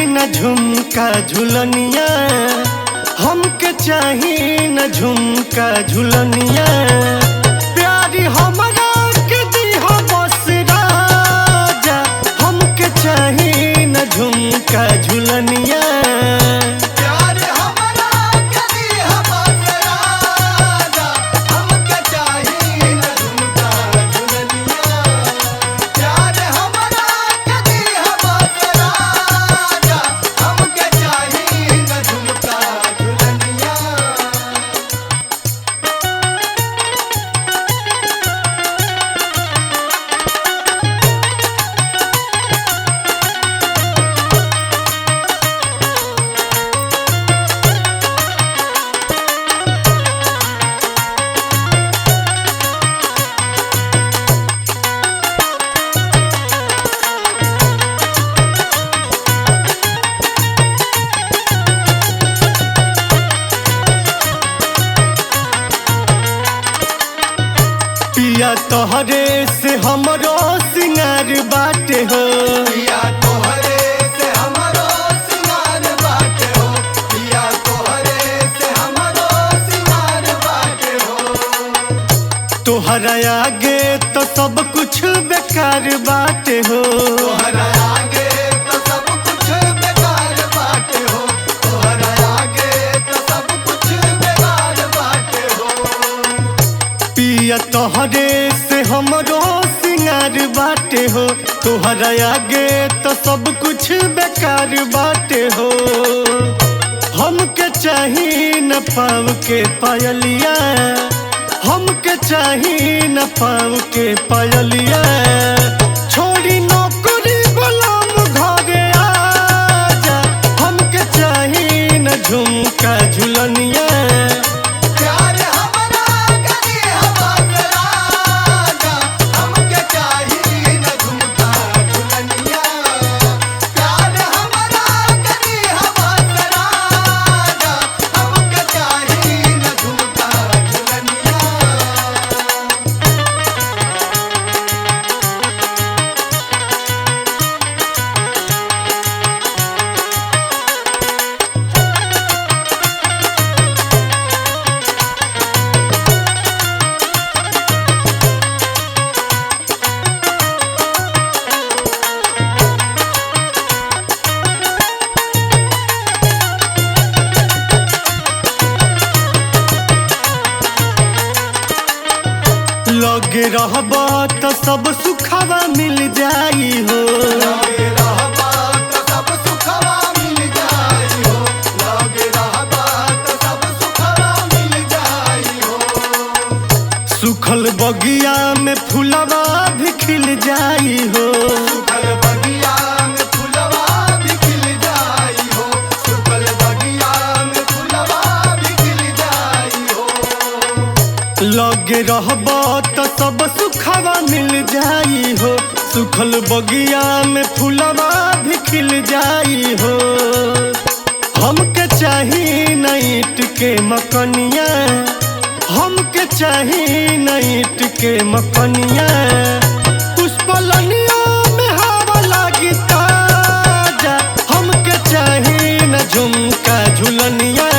न झुमका झुलनिया, हमके चाही न झुमका झुलनिया। प्यारी हमरा के दिहा बस राजा, हमके चाही न झुमका झुलनिया। पिया तोहरे से हमरो सिंगार बाटे हो, पिया तोहरे से हमरो सिंगार बाटे हो, पिया तोहरे से हमरो सिंगार बाटे हो। तोहरा आगे तो सब कुछ बेकार बाटे हो, तोहरा आगे तो सब कुछ बेकार बाटे हो, तोहरा आगे तो सब कुछ बेकार बाटे हो। पिया तोहरे से हमरो सिंगार बाटे हो, तोहरा आगे तो सब कुछ बेकार बाटे हो। हमके चाही न पाव के पायलिया, हमके चाही न पाव के पायलिया। छोड़ी नौकरी गुलाम घरे आजा, हमके चाही न झुमका झुलनिया। लगे रहबा तो सब सुखवा मिल जाई हो, लगे रहबा तो सब सुखवा मिल जाई हो, लगे रहबा तो सब सुखवा मिल जाई हो। सुखल बगिया में फूलवा भी खिल जाई हो, सुखल बगिया में फूलवा भी खिल जाई हो, सुखल बगिया में फूलवा भी खिल जाई हो। लगे रहबा तो सब सुखवा मिल जाई हो, सुखल बगिया में फूलवा भी खिल जाई हो। हमके चाही न ईंट के मकनिया, हमके चाही न ईंट के मकनिया। पुष्पलनिया में हवा लागी ताजा, हमके चाही न झुमका झुलनिया।